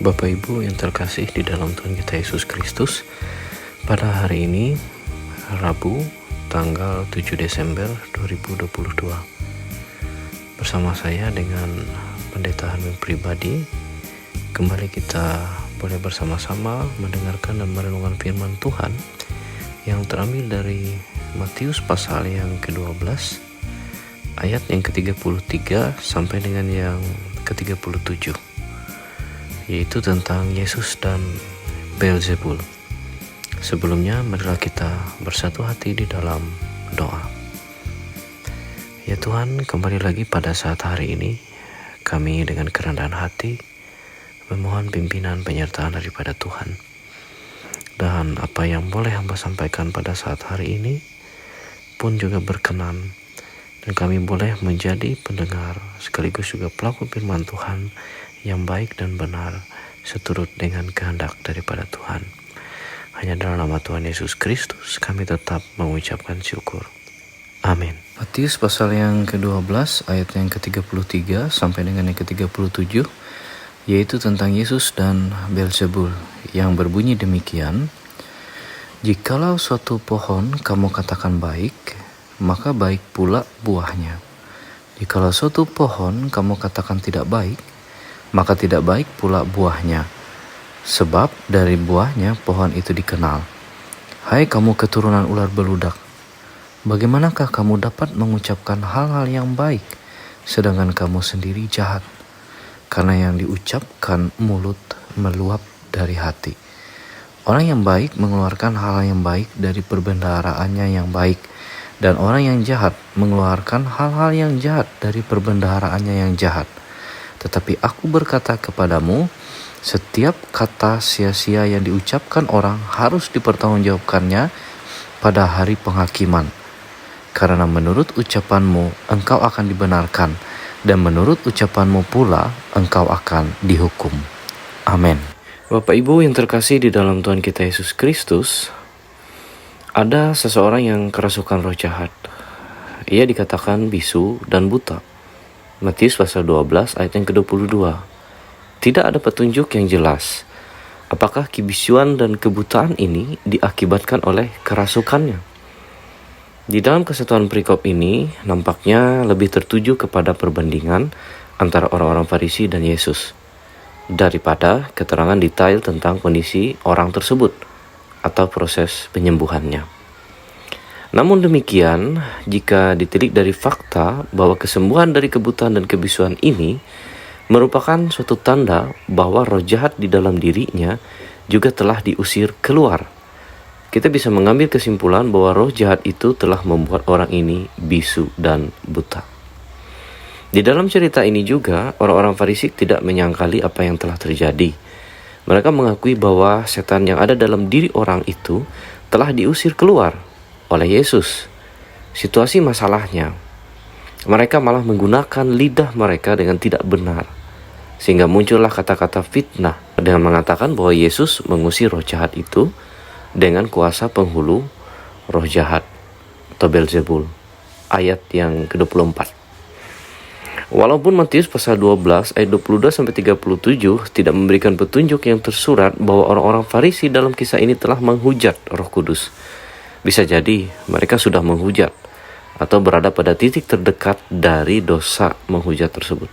Bapak Ibu yang terkasih di dalam Tuhan kita Yesus Kristus, pada hari ini Rabu tanggal 7 Desember 2022 bersama saya dengan Pendeta Hanung pribadi, kembali kita boleh bersama-sama mendengarkan dan merenungkan firman Tuhan yang terambil dari Matius pasal yang ke-12 ayat yang ke-33 sampai dengan yang ke-37, yaitu tentang Yesus dan Beelzebul. Sebelumnya marilah kita bersatu hati di dalam doa. Ya Tuhan, kembali lagi pada saat hari ini kami dengan kerendahan hati memohon pimpinan penyertaan daripada Tuhan. Dan apa yang boleh hamba sampaikan pada saat hari ini pun juga berkenan, dan kami boleh menjadi pendengar sekaligus juga pelaku firman Tuhan yang baik dan benar seturut dengan kehendak daripada Tuhan. Hanya dalam nama Tuhan Yesus Kristus kami tetap mengucapkan syukur. Amin. Matius pasal yang ke-12 ayat yang ke-33 sampai dengan yang ke-37, yaitu tentang Yesus dan Beelzebul, yang berbunyi demikian: jikalau suatu pohon kamu katakan baik, maka baik pula buahnya. Jikalau suatu pohon kamu katakan tidak baik, maka tidak baik pula buahnya. Sebab dari buahnya pohon itu dikenal. Hai kamu keturunan ular beludak, bagaimanakah kamu dapat mengucapkan hal-hal yang baik, sedangkan kamu sendiri jahat? Karena yang diucapkan mulut meluap dari hati. Orang yang baik mengeluarkan hal yang baik dari perbendaharaannya yang baik, dan orang yang jahat mengeluarkan hal-hal yang jahat dari perbendaharaannya yang jahat. Tetapi aku berkata kepadamu, setiap kata sia-sia yang diucapkan orang harus dipertanggungjawabkannya pada hari penghakiman. Karena menurut ucapanmu engkau akan dibenarkan, dan menurut ucapanmu pula engkau akan dihukum. Amin. Bapak Ibu yang terkasih di dalam Tuhan kita Yesus Kristus, ada seseorang yang kerasukan roh jahat. Ia dikatakan bisu dan buta. Matius pasal 12 ayat yang ke-22. Tidak ada petunjuk yang jelas apakah kebisuan dan kebutaan ini diakibatkan oleh kerasukannya. Di dalam kesatuan perikop ini nampaknya lebih tertuju kepada perbandingan antara orang-orang Farisi dan Yesus daripada keterangan detail tentang kondisi orang tersebut atau proses penyembuhannya. Namun demikian, jika ditilik dari fakta bahwa kesembuhan dari kebutaan dan kebisuan ini merupakan suatu tanda bahwa roh jahat di dalam dirinya juga telah diusir keluar, kita bisa mengambil kesimpulan bahwa roh jahat itu telah membuat orang ini bisu dan buta. Di dalam cerita ini juga, orang-orang Farisi tidak menyangkali apa yang telah terjadi. Mereka mengakui bahwa setan yang ada dalam diri orang itu telah diusir keluar oleh Yesus. Situasi masalahnya, mereka malah menggunakan lidah mereka dengan tidak benar, sehingga muncullah kata-kata fitnah dengan mengatakan bahwa Yesus mengusir roh jahat itu dengan kuasa penghulu roh jahat atau Beelzebul. Ayat yang ke-24. Walaupun Matius pasal 12 ayat 22 sampai 37 tidak memberikan petunjuk yang tersurat bahwa orang-orang Farisi dalam kisah ini telah menghujat Roh Kudus, bisa jadi mereka sudah menghujat atau berada pada titik terdekat dari dosa menghujat tersebut.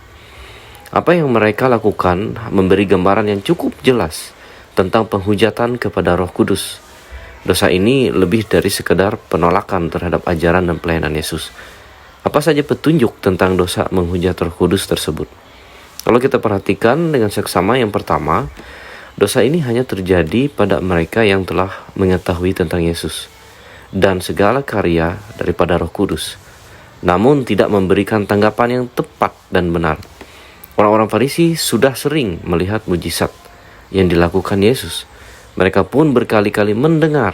Apa yang mereka lakukan memberi gambaran yang cukup jelas tentang penghujatan kepada Roh Kudus. Dosa ini lebih dari sekedar penolakan terhadap ajaran dan pelayanan Yesus. Apa saja petunjuk tentang dosa menghujat Roh Kudus tersebut? Kalau kita perhatikan dengan seksama, yang pertama, dosa ini hanya terjadi pada mereka yang telah mengetahui tentang Yesus dan segala karya daripada Roh Kudus, namun tidak memberikan tanggapan yang tepat dan benar. Orang-orang Farisi sudah sering melihat mujizat yang dilakukan Yesus. Mereka pun berkali-kali mendengar,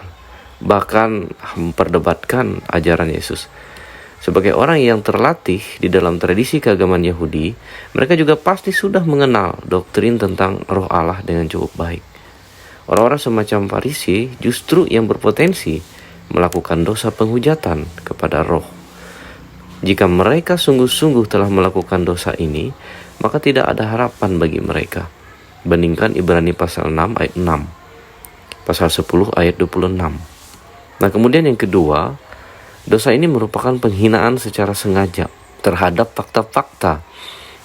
bahkan memperdebatkan ajaran Yesus. Sebagai orang yang terlatih di dalam tradisi keagamaan Yahudi, mereka juga pasti sudah mengenal doktrin tentang Roh Allah dengan cukup baik. Orang-orang semacam Farisi justru yang berpotensi melakukan dosa penghujatan kepada roh. Jika mereka sungguh-sungguh telah melakukan dosa ini, maka tidak ada harapan bagi mereka. Bandingkan Ibrani pasal 6 ayat 6, pasal 10 ayat 26. Nah, kemudian yang kedua, dosa ini merupakan penghinaan secara sengaja terhadap fakta-fakta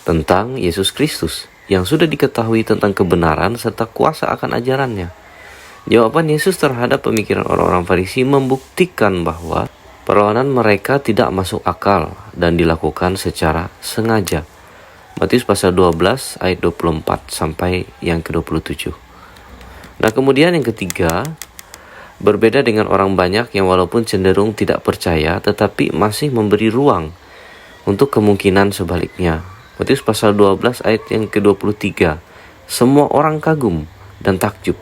tentang Yesus Kristus yang sudah diketahui tentang kebenaran serta kuasa akan ajarannya. Jawaban Yesus terhadap pemikiran orang-orang Farisi membuktikan bahwa perlawanan mereka tidak masuk akal dan dilakukan secara sengaja. Matius pasal 12 ayat 24 sampai yang ke-27. Nah, kemudian yang ketiga, berbeda dengan orang banyak yang walaupun cenderung tidak percaya tetapi masih memberi ruang untuk kemungkinan sebaliknya. Matius pasal 12 ayat yang ke-23. Semua orang kagum dan takjub.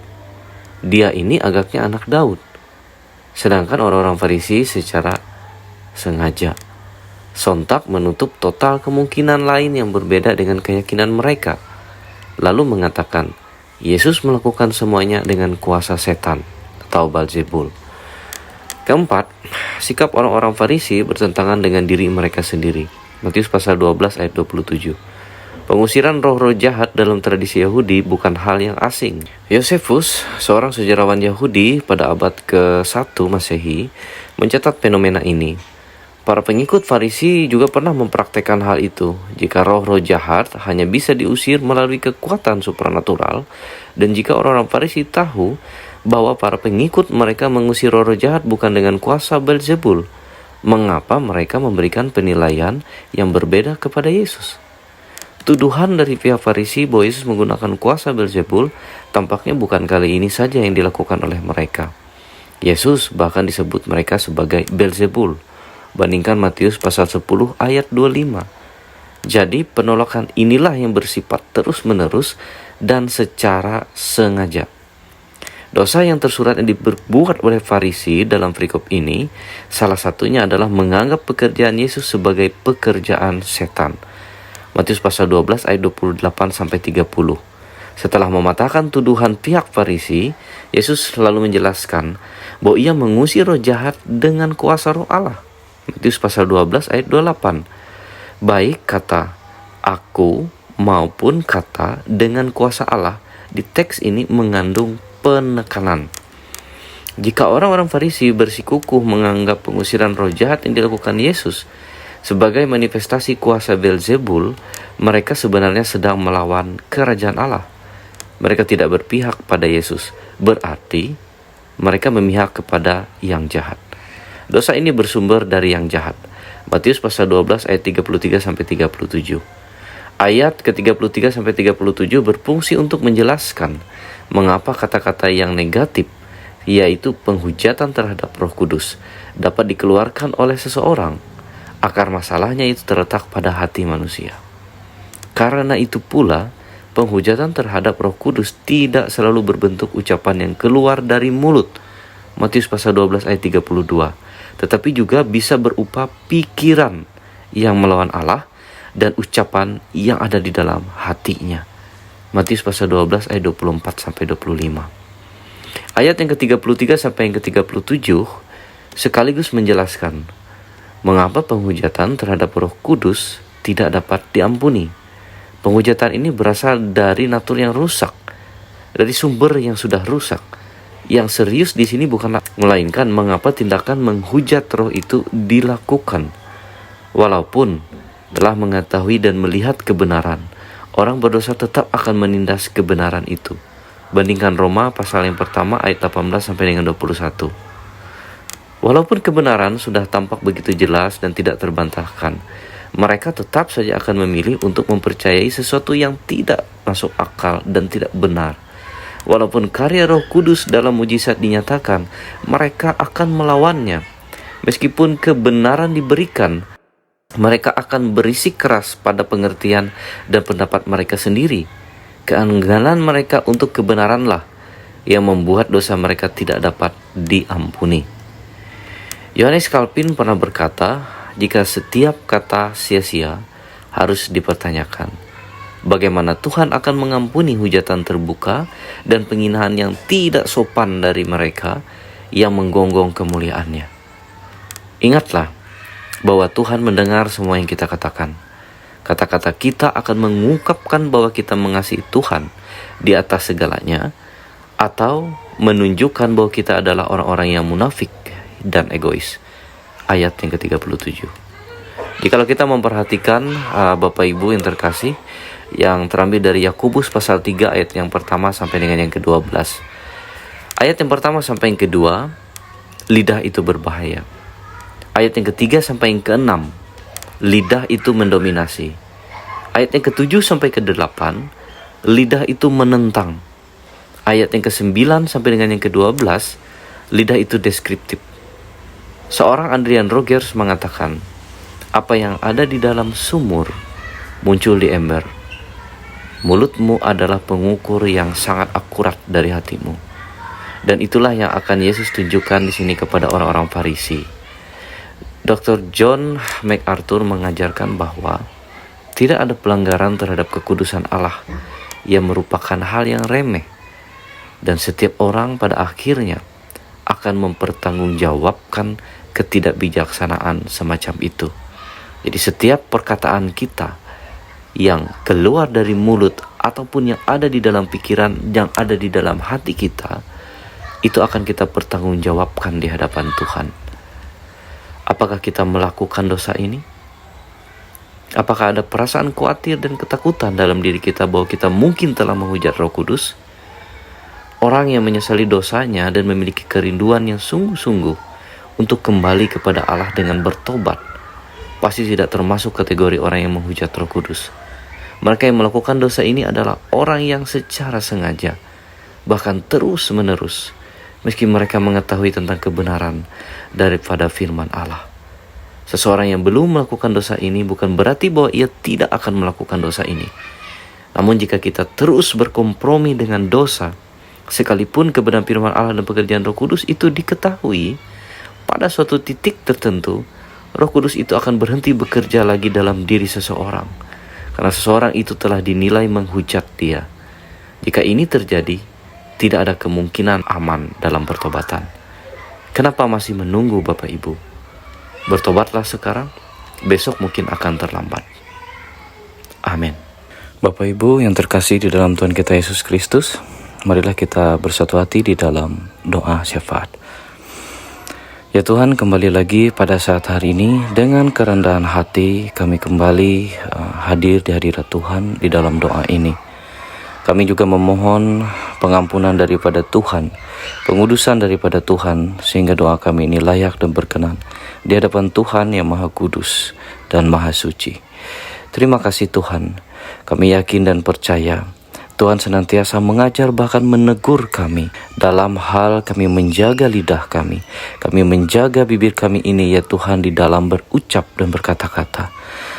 Dia ini agaknya anak Daud. Sedangkan orang-orang Farisi secara sengaja sontak menutup total kemungkinan lain yang berbeda dengan keyakinan mereka, lalu mengatakan Yesus melakukan semuanya dengan kuasa setan atau Belzebul. Keempat, sikap orang-orang Farisi bertentangan dengan diri mereka sendiri. Matius pasal 12 ayat 27. Pengusiran roh-roh jahat dalam tradisi Yahudi bukan hal yang asing. Yosefus, seorang sejarawan Yahudi pada abad ke-1 Masehi, mencatat fenomena ini. Para pengikut Farisi juga pernah mempraktekkan hal itu. Jika roh-roh jahat hanya bisa diusir melalui kekuatan supranatural, dan jika orang-orang Farisi tahu bahwa para pengikut mereka mengusir roh-roh jahat bukan dengan kuasa Belzebul, mengapa mereka memberikan penilaian yang berbeda kepada Yesus? Tuduhan dari pihak Farisi bahwa Yesus menggunakan kuasa Belzebul tampaknya bukan kali ini saja yang dilakukan oleh mereka. Yesus bahkan disebut mereka sebagai Belzebul. Bandingkan Matius pasal 10 ayat 25. Jadi penolakan inilah yang bersifat terus-menerus dan secara sengaja. Dosa yang tersurat yang diperbuat oleh Farisi dalam perikop ini, salah satunya adalah menganggap pekerjaan Yesus sebagai pekerjaan setan. Matius pasal 12 ayat 28 sampai 30. Setelah mematahkan tuduhan pihak Farisi, Yesus lalu menjelaskan bahwa ia mengusir roh jahat dengan kuasa roh Allah. Matius pasal 12 ayat 28. Baik kata aku maupun kata dengan kuasa Allah di teks ini mengandung penekanan. Jika orang-orang Farisi bersikukuh menganggap pengusiran roh jahat yang dilakukan Yesus sebagai manifestasi kuasa Belzebul, mereka sebenarnya sedang melawan kerajaan Allah. Mereka tidak berpihak pada Yesus, berarti mereka memihak kepada yang jahat. Dosa ini bersumber dari yang jahat. Matius pasal 12 ayat 33 sampai 37. Ayat ke-33 sampai 37 berfungsi untuk menjelaskan mengapa kata-kata yang negatif, yaitu penghujatan terhadap Roh Kudus, dapat dikeluarkan oleh seseorang. Akar masalahnya itu terletak pada hati manusia. Karena itu pula, penghujatan terhadap Roh Kudus tidak selalu berbentuk ucapan yang keluar dari mulut. Matius pasal 12 ayat 32. Tetapi juga bisa berupa pikiran yang melawan Allah dan ucapan yang ada di dalam hatinya. Matius pasal 12 ayat 24 sampai 25. Ayat yang ke-33 sampai yang ke-37 sekaligus menjelaskan mengapa penghujatan terhadap Roh Kudus tidak dapat diampuni. Penghujatan ini berasal dari natur yang rusak, dari sumber yang sudah rusak. Yang serius di sini bukanlah melainkan mengapa tindakan menghujat roh itu dilakukan. Walaupun telah mengetahui dan melihat kebenaran, orang berdosa tetap akan menindas kebenaran itu. Bandingkan Roma pasal yang pertama ayat 18 sampai dengan 21. Walaupun kebenaran sudah tampak begitu jelas dan tidak terbantahkan, mereka tetap saja akan memilih untuk mempercayai sesuatu yang tidak masuk akal dan tidak benar. Walaupun karya Roh Kudus dalam mujizat dinyatakan, mereka akan melawannya. Meskipun kebenaran diberikan, mereka akan berisik keras pada pengertian dan pendapat mereka sendiri. Keengganan mereka untuk kebenaranlah yang membuat dosa mereka tidak dapat diampuni. Yohanes Calvin pernah berkata, jika setiap kata sia-sia harus dipertanyakan, bagaimana Tuhan akan mengampuni hujatan terbuka dan penghinaan yang tidak sopan dari mereka yang menggonggong kemuliaannya. Ingatlah bahwa Tuhan mendengar semua yang kita katakan. Kata-kata kita akan mengungkapkan bahwa kita mengasihi Tuhan di atas segalanya, atau menunjukkan bahwa kita adalah orang-orang yang munafik dan egois. Ayat yang ke-37. Jikalau kita memperhatikan Bapak Ibu yang terkasih, yang terambil dari Yakobus pasal 3 ayat yang pertama sampai dengan yang ke-12. Ayat yang pertama sampai yang kedua, lidah itu berbahaya. Ayat yang ketiga sampai yang ke-6, lidah itu mendominasi. Ayat yang ke-7 sampai ke-8, lidah itu menentang. Ayat yang ke-9 sampai dengan yang ke-12, lidah itu deskriptif. Seorang Adrian Rogers mengatakan, apa yang ada di dalam sumur muncul di ember. Mulutmu adalah pengukur yang sangat akurat dari hatimu. Dan itulah yang akan Yesus tunjukkan di sini kepada orang-orang Farisi. Dr. John MacArthur mengajarkan bahwa tidak ada pelanggaran terhadap kekudusan Allah yang merupakan hal yang remeh. Dan setiap orang pada akhirnya akan mempertanggungjawabkan ketidakbijaksanaan semacam itu. Jadi setiap perkataan kita yang keluar dari mulut ataupun yang ada di dalam pikiran, yang ada di dalam hati kita, itu akan kita pertanggungjawabkan di hadapan Tuhan. Apakah kita melakukan dosa ini? Apakah ada perasaan khawatir dan ketakutan dalam diri kita bahwa kita mungkin telah menghujat Roh Kudus? Orang yang menyesali dosanya dan memiliki kerinduan yang sungguh-sungguh untuk kembali kepada Allah dengan bertobat, pasti tidak termasuk kategori orang yang menghujat Roh Kudus. Mereka yang melakukan dosa ini adalah orang yang secara sengaja, bahkan terus-menerus, meski mereka mengetahui tentang kebenaran daripada firman Allah. Seseorang yang belum melakukan dosa ini bukan berarti bahwa ia tidak akan melakukan dosa ini. Namun jika kita terus berkompromi dengan dosa, sekalipun kebenaran firman Allah dan pekerjaan Roh Kudus itu diketahui, pada suatu titik tertentu, Roh Kudus itu akan berhenti bekerja lagi dalam diri seseorang, karena seseorang itu telah dinilai menghujat dia. Jika ini terjadi, tidak ada kemungkinan aman dalam pertobatan. Kenapa masih menunggu Bapak Ibu? Bertobatlah sekarang, besok mungkin akan terlambat. Amin. Bapak Ibu yang terkasih di dalam Tuhan kita Yesus Kristus, marilah kita bersatu hati di dalam doa syafaat. Ya Tuhan, kembali lagi pada saat hari ini dengan kerendahan hati kami kembali hadir di hadirat Tuhan di dalam doa ini. Kami juga memohon pengampunan daripada Tuhan, pengudusan daripada Tuhan, sehingga doa kami ini layak dan berkenan di hadapan Tuhan yang Maha Kudus dan Maha Suci. Terima kasih Tuhan, kami yakin dan percaya Tuhan senantiasa mengajar bahkan menegur kami dalam hal kami menjaga lidah kami menjaga bibir kami ini ya Tuhan di dalam berucap dan berkata-kata.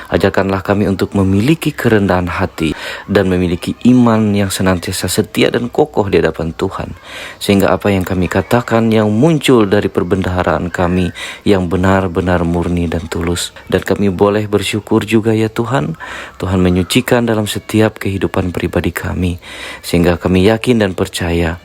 Ajarkanlah kami untuk memiliki kerendahan hati dan memiliki iman yang senantiasa setia dan kokoh di hadapan Tuhan, sehingga apa yang kami katakan yang muncul dari perbendaharaan kami yang benar-benar murni dan tulus. Dan kami boleh bersyukur juga ya Tuhan, Tuhan menyucikan dalam setiap kehidupan pribadi kami, sehingga kami yakin dan percaya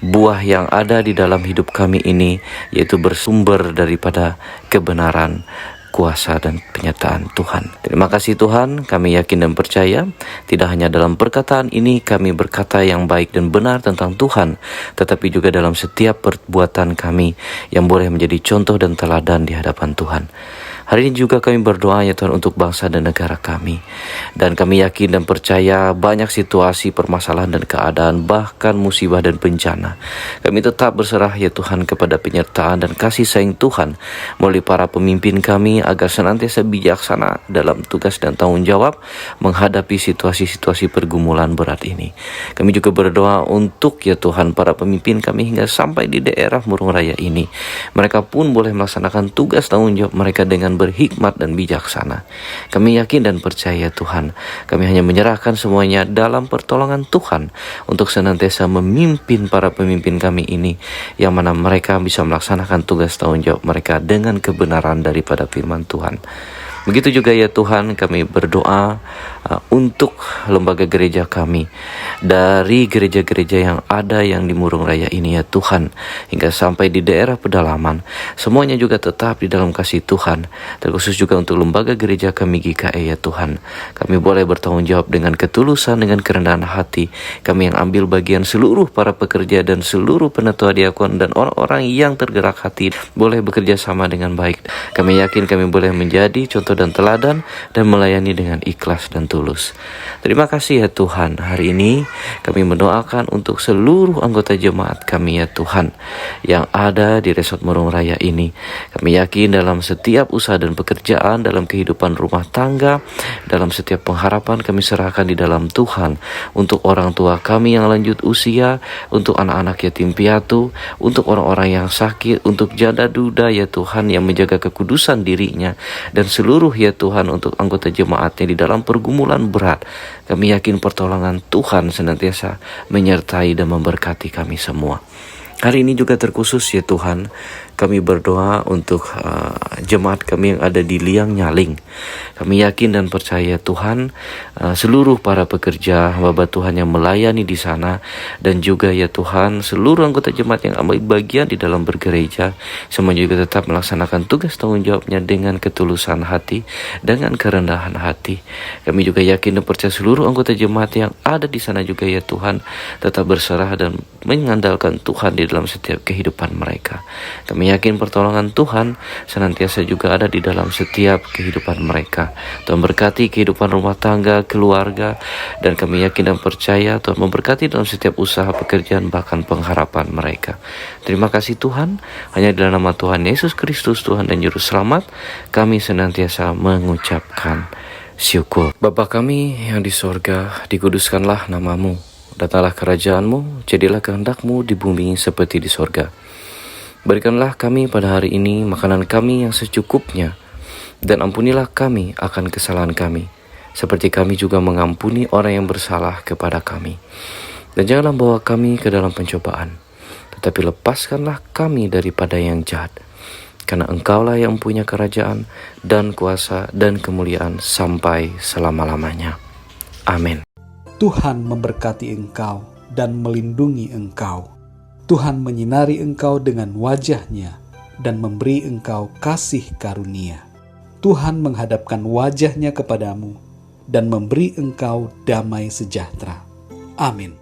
buah yang ada di dalam hidup kami ini yaitu bersumber daripada kebenaran, kuasa dan penyertaan Tuhan. Terima kasih Tuhan, kami yakin dan percaya tidak hanya dalam perkataan ini kami berkata yang baik dan benar tentang Tuhan, tetapi juga dalam setiap perbuatan kami yang boleh menjadi contoh dan teladan di hadapan Tuhan. Hari ini juga kami berdoa ya Tuhan untuk bangsa dan negara kami. Dan kami yakin dan percaya banyak situasi, permasalahan dan keadaan, bahkan musibah dan bencana. Kami tetap berserah ya Tuhan kepada penyertaan dan kasih sayang Tuhan melalui para pemimpin kami agar senantiasa bijaksana dalam tugas dan tanggung jawab menghadapi situasi-situasi pergumulan berat ini. Kami juga berdoa untuk ya Tuhan para pemimpin kami hingga sampai di daerah Murung Raya ini. Mereka pun boleh melaksanakan tugas tanggung jawab mereka dengan berhikmat dan bijaksana. Kami yakin dan percaya Tuhan, kami hanya menyerahkan semuanya dalam pertolongan Tuhan untuk senantiasa memimpin para pemimpin kami ini, yang mana mereka bisa melaksanakan tugas tanggung jawab mereka dengan kebenaran daripada firman Tuhan. Begitu juga ya Tuhan, kami berdoa untuk lembaga gereja kami, dari gereja-gereja yang ada yang di Murung Raya ini ya Tuhan, hingga sampai di daerah pedalaman, semuanya juga tetap di dalam kasih Tuhan. Terkhusus juga untuk lembaga gereja kami GKE ya Tuhan, kami boleh bertanggung jawab dengan ketulusan, dengan kerendahan hati. Kami yang ambil bagian seluruh para pekerja dan seluruh penetua diakon dan orang-orang yang tergerak hati boleh bekerja sama dengan baik. Kami yakin kami boleh menjadi contoh dan teladan dan melayani dengan ikhlas dan tulus. Terima kasih ya Tuhan. Hari ini kami mendoakan untuk seluruh anggota jemaat kami ya Tuhan yang ada di Resort Murung Raya ini. Kami yakin dalam setiap usaha dan pekerjaan, dalam kehidupan rumah tangga, dalam setiap pengharapan kami serahkan di dalam Tuhan. Untuk orang tua kami yang lanjut usia, untuk anak-anak yatim piatu, untuk orang-orang yang sakit, untuk janda duda ya Tuhan yang menjaga kekudusan dirinya, dan seluruh ya Tuhan untuk anggota jemaatnya di dalam pergumulan berat. Kami yakin pertolongan Tuhan senantiasa menyertai dan memberkati kami semua. Hari ini juga terkhusus ya Tuhan, kami berdoa untuk jemaat kami yang ada di Liang Nyaling. Kami yakin dan percaya Tuhan, seluruh para pekerja hamba Tuhan yang melayani di sana, dan juga ya Tuhan seluruh anggota jemaat yang ambil bagian di dalam bergereja, semua juga tetap melaksanakan tugas tanggung jawabnya dengan ketulusan hati, dengan kerendahan hati. Kami juga yakin dan percaya seluruh anggota jemaat yang ada di sana juga ya Tuhan tetap berserah dan mengandalkan Tuhan di dalam setiap kehidupan mereka. Kami yakin pertolongan Tuhan senantiasa juga ada di dalam setiap kehidupan mereka. Tuhan berkati kehidupan rumah tangga, keluarga, dan kami yakin dan percaya Tuhan memberkati dalam setiap usaha, pekerjaan, bahkan pengharapan mereka. Terima kasih Tuhan, hanya dalam nama Tuhan Yesus Kristus, Tuhan dan Juru Selamat, kami senantiasa mengucapkan syukur. Bapa kami yang di sorga, dikuduskanlah namamu. Datanglah kerajaanmu, jadilah kehendak-Mu di bumi seperti di sorga. Berikanlah kami pada hari ini makanan kami yang secukupnya, dan ampunilah kami akan kesalahan kami, seperti kami juga mengampuni orang yang bersalah kepada kami. Dan janganlah bawa kami ke dalam pencobaan, tetapi lepaskanlah kami daripada yang jahat. Karena Engkaulah yang punya kerajaan dan kuasa dan kemuliaan sampai selama-lamanya. Amin. Tuhan memberkati engkau dan melindungi engkau. Tuhan menyinari engkau dengan wajah-Nya dan memberi engkau kasih karunia. Tuhan menghadapkan wajah-Nya kepadamu dan memberi engkau damai sejahtera. Amin.